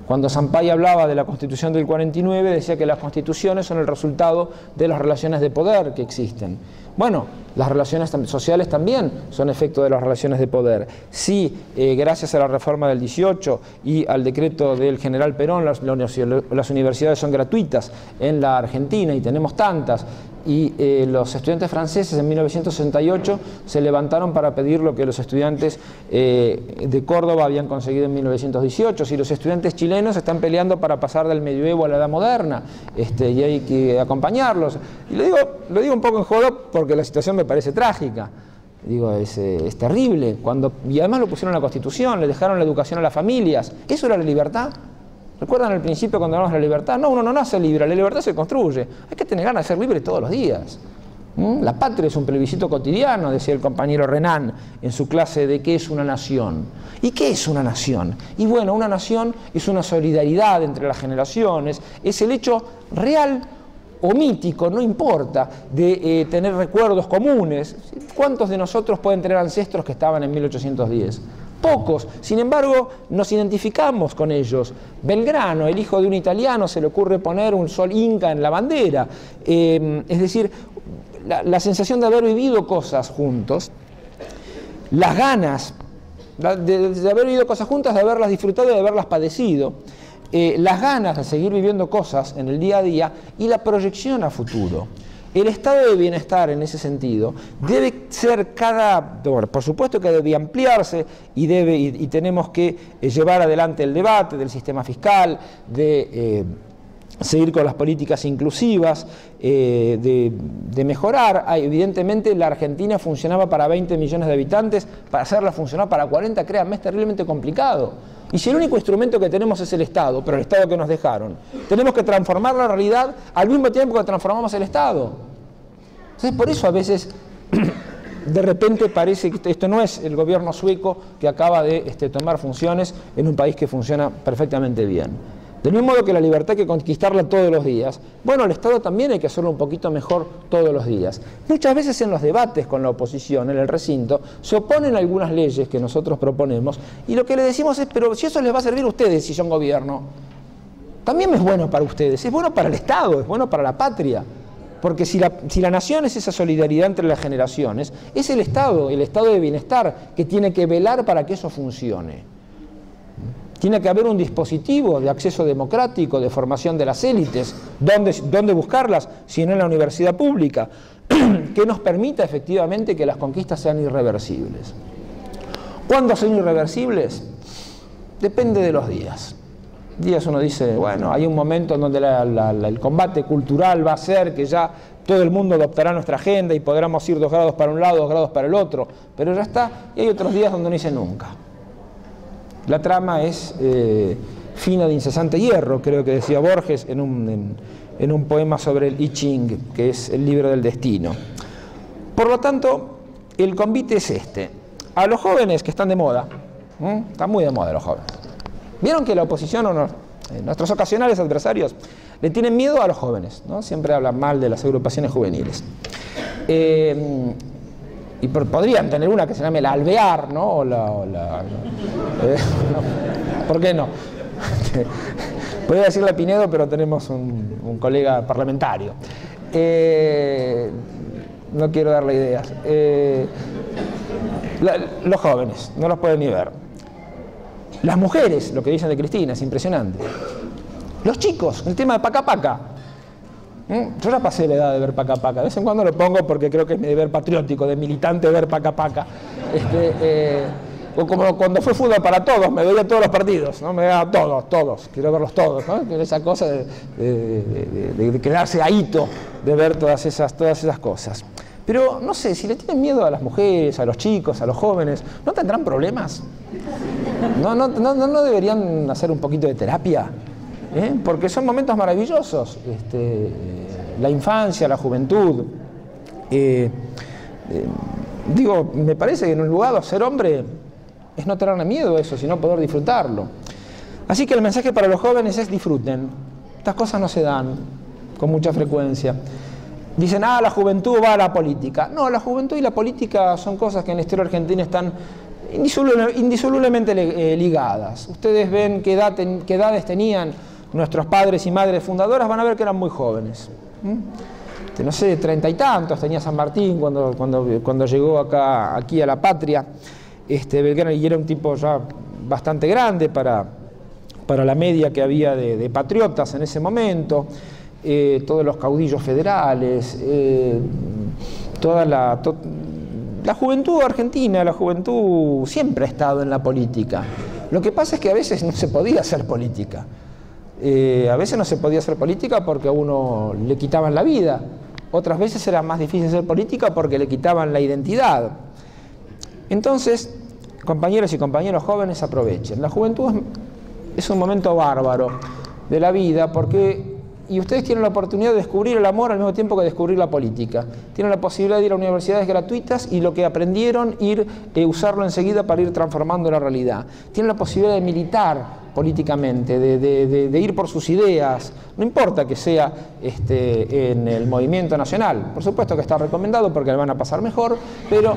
[SPEAKER 1] Cuando Sampaio hablaba de la Constitución del 49, decía que las constituciones son el resultado de las relaciones de poder que existen. Bueno, las relaciones sociales también son efecto de las relaciones de poder. Sí, gracias a la reforma del 18 y al decreto del general Perón, las universidades son gratuitas en la Argentina y tenemos tantas. Y los estudiantes franceses en 1968 se levantaron para pedir lo que los estudiantes de Córdoba habían conseguido en 1918. Si los estudiantes chilenos están peleando para pasar del medioevo a la edad moderna, y hay que acompañarlos. Y lo digo un poco en joda porque la situación me parece trágica. Digo, es terrible. Y además lo pusieron en la Constitución, le dejaron la educación a las familias. ¿Eso era la libertad? ¿Recuerdan al principio cuando hablamos de la libertad? No, uno no nace libre, la libertad se construye. Hay que tener ganas de ser libre todos los días. La patria es un plebiscito cotidiano, decía el compañero Renan en su clase de qué es una nación. ¿Y qué es una nación? Y bueno, una nación es una solidaridad entre las generaciones, es el hecho real o mítico, no importa, de tener recuerdos comunes. ¿Cuántos de nosotros pueden tener ancestros que estaban en 1810? Pocos, sin embargo, nos identificamos con ellos. Belgrano, el hijo de un italiano, se le ocurre poner un sol inca en la bandera. Es decir, la sensación de haber vivido cosas juntos, las ganas de haber vivido cosas juntas, de haberlas disfrutado y de haberlas padecido, las ganas de seguir viviendo cosas en el día a día y la proyección a futuro. El estado de bienestar en ese sentido debe ser por supuesto que debe ampliarse y tenemos que llevar adelante el debate del sistema fiscal, de seguir con las políticas inclusivas, de mejorar. Evidentemente la Argentina funcionaba para 20 millones de habitantes, para hacerla funcionar para 40, créanme, es terriblemente complicado. Y si el único instrumento que tenemos es el Estado, pero el Estado que nos dejaron, tenemos que transformar la realidad al mismo tiempo que transformamos el Estado. Entonces, por eso a veces, de repente parece que esto no es el gobierno sueco que acaba de tomar funciones en un país que funciona perfectamente bien. Del mismo modo que la libertad hay que conquistarla todos los días, bueno, el Estado también hay que hacerlo un poquito mejor todos los días. Muchas veces en los debates con la oposición, en el recinto, se oponen algunas leyes que nosotros proponemos y lo que le decimos es, pero si eso les va a servir a ustedes si son gobierno, también es bueno para ustedes, es bueno para el Estado, es bueno para la patria. Porque si la nación es esa solidaridad entre las generaciones, es el Estado de bienestar que tiene que velar para que eso funcione. Tiene que haber un dispositivo de acceso democrático, de formación de las élites. ¿Dónde buscarlas? Si no en la universidad pública, que nos permita efectivamente que las conquistas sean irreversibles. ¿Cuándo son irreversibles? depende de los días. Días uno dice, bueno, hay un momento en donde el combate cultural va a ser que ya todo el mundo adoptará nuestra agenda y podremos ir 2 grados para un lado, 2 grados para el otro, pero ya está. Y hay otros días donde no dice nunca. La trama es fina de incesante hierro, creo que decía Borges en un poema sobre el I Ching, que es el libro del destino. Por lo tanto, el convite es este. A los jóvenes que están de moda, están muy de moda los jóvenes. Vieron que la oposición o nuestros ocasionales adversarios le tienen miedo a los jóvenes, ¿no? Siempre hablan mal de las agrupaciones juveniles. Y podrían tener una que se llame la Alvear, ¿no? ¿Por qué no? Podría decirle a Pinedo, pero tenemos un colega parlamentario. No quiero darle ideas. Los jóvenes, no los pueden ni ver. Las mujeres, lo que dicen de Cristina, es impresionante. Los chicos, el tema de Paca Paca. Yo ya pasé la edad de ver Paca Paca. De vez en cuando lo pongo porque creo que es mi deber patriótico, de militante, ver Paca Paca. O como cuando fue Fútbol para Todos, me veía todos los partidos, ¿no? Me veía todos, quiero verlos todos, ¿no? Esa cosa de quedarse ahito de ver todas esas cosas. Pero no sé, si le tienen miedo a las mujeres, a los chicos, a los jóvenes, ¿no tendrán problemas? ¿No deberían hacer un poquito de terapia? Porque son momentos maravillosos. La infancia, la juventud. Digo, me parece que en un lugar ser hombre es no tenerle miedo a eso, sino poder disfrutarlo. Así que el mensaje para los jóvenes es: disfruten. Estas cosas no se dan con mucha frecuencia. Dicen, la juventud va a la política. No, la juventud y la política son cosas que en la historia argentina están indisolublemente ligadas. Ustedes ven qué edades tenían nuestros padres y madres fundadoras, van a ver que eran muy jóvenes. No sé, 30 y tantos tenía San Martín cuando llegó aquí a la patria. Belgrano, y era un tipo ya bastante grande para la media que había de patriotas en ese momento. Todos los caudillos federales, toda la juventud argentina, la juventud siempre ha estado en la política. Lo que pasa es que a veces no se podía hacer política. A veces no se podía hacer política porque a uno le quitaban la vida. Otras veces era más difícil hacer política porque le quitaban la identidad. Entonces, compañeros y compañeros jóvenes, aprovechen. La juventud es un momento bárbaro de la vida y ustedes tienen la oportunidad de descubrir el amor al mismo tiempo que descubrir la política. Tienen la posibilidad de ir a universidades gratuitas y lo que aprendieron, usarlo enseguida para ir transformando la realidad. Tienen la posibilidad de militar políticamente, de ir por sus ideas. No importa que sea en el movimiento nacional. Por supuesto que está recomendado porque le van a pasar mejor, pero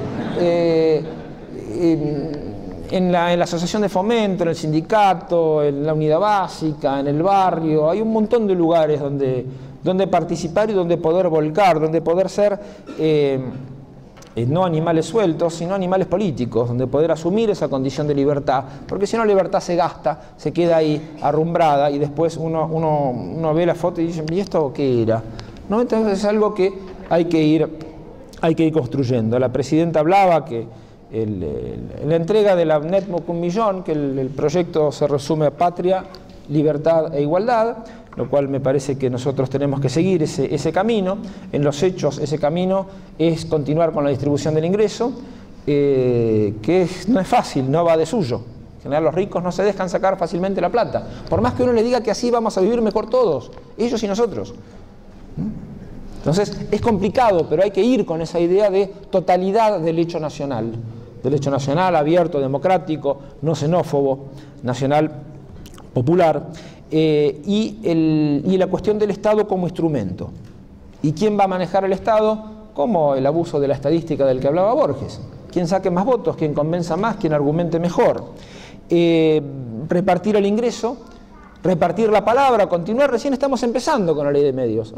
[SPEAKER 1] en la asociación de fomento, en el sindicato, en la unidad básica, en el barrio, hay un montón de lugares donde participar y donde poder volcar, donde poder ser no animales sueltos, sino animales políticos, donde poder asumir esa condición de libertad, porque si no, la libertad se gasta, se queda ahí arrumbrada y después uno ve la foto y dice, ¿y esto qué era? ¿No? Entonces es algo que hay que ir construyendo. La presidenta hablaba que la entrega de la NETMUC 1 millón, que el proyecto se resume a patria, libertad e igualdad, lo cual me parece que nosotros tenemos que seguir ese camino. En los hechos, ese camino es continuar con la distribución del ingreso, que no es fácil, no va de suyo. En general, los ricos no se dejan sacar fácilmente la plata, por más que uno le diga que así vamos a vivir mejor todos, ellos y nosotros. Entonces, es complicado, pero hay que ir con esa idea de totalidad del hecho nacional abierto, democrático, no xenófobo, nacional, popular, y la cuestión del Estado como instrumento. ¿Y quién va a manejar el Estado? Como el abuso de la estadística del que hablaba Borges. ¿Quién saque más votos? ¿Quién convenza más? ¿Quién argumente mejor? Repartir el ingreso, repartir la palabra, continuar. Recién estamos empezando con la ley de medios,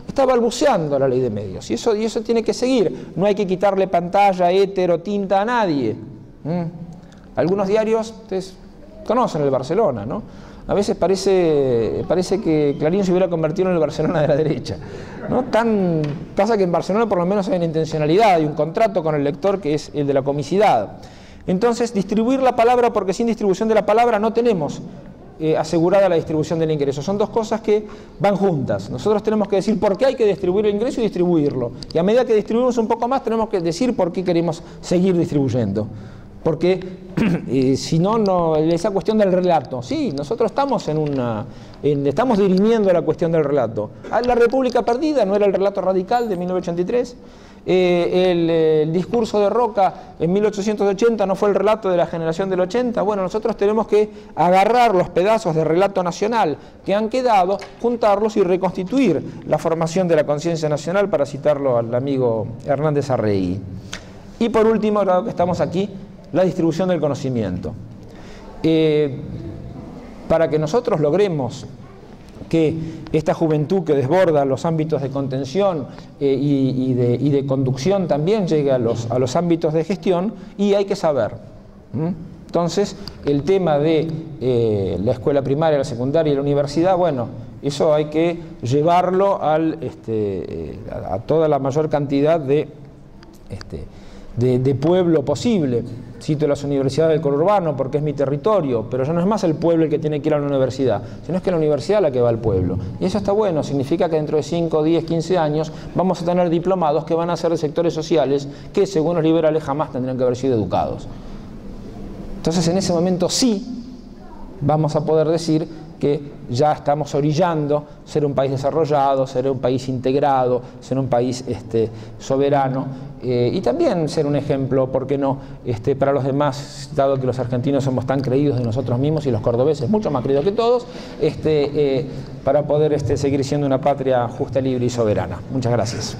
[SPEAKER 1] está balbuceando la ley de medios, y eso tiene que seguir. No hay que quitarle pantalla, éter o tinta a nadie. Algunos diarios, ustedes conocen el Barcelona, ¿no? A veces parece que Clarín se hubiera convertido en el Barcelona de la derecha, ¿no? Pasa que en Barcelona por lo menos hay una intencionalidad, hay un contrato con el lector que es el de la comicidad. Entonces, distribuir la palabra, porque sin distribución de la palabra no tenemos asegurada la distribución del ingreso. Son dos cosas que van juntas. Nosotros tenemos que decir por qué hay que distribuir el ingreso y distribuirlo. Y a medida que distribuimos un poco más, tenemos que decir por qué queremos seguir distribuyendo. Porque si no, esa cuestión del relato. Sí, nosotros estamos estamos dirimiendo la cuestión del relato. La República Perdida no era el relato radical de 1983. El discurso de Roca en 1880 no fue el relato de la generación del 80. Bueno, nosotros tenemos que agarrar los pedazos de relato nacional que han quedado, juntarlos y reconstituir la formación de la conciencia nacional, para citarlo al amigo Hernández Arregui. Y por último, ahora que estamos aquí, la distribución del conocimiento. Para que nosotros logremos que esta juventud que desborda los ámbitos de contención y de conducción también llegue a los ámbitos de gestión, y hay que saber. Entonces, el tema de la escuela primaria, la secundaria y la universidad, bueno, eso hay que llevarlo a toda la mayor cantidad de pueblo posible. Cito las universidades del conurbano porque es mi territorio, pero ya no es más el pueblo el que tiene que ir a la universidad, sino es que la universidad es la que va al pueblo. Y eso está bueno, significa que dentro de 5, 10, 15 años vamos a tener diplomados que van a ser de sectores sociales que, según los liberales, jamás tendrían que haber sido educados. Entonces, en ese momento sí vamos a poder decir que ya estamos orillando ser un país desarrollado, ser un país integrado, ser un país soberano, y también ser un ejemplo, ¿por qué no?, para los demás, dado que los argentinos somos tan creídos de nosotros mismos y los cordobeses mucho más creídos que todos, para poder seguir siendo una patria justa, libre y soberana. Muchas gracias.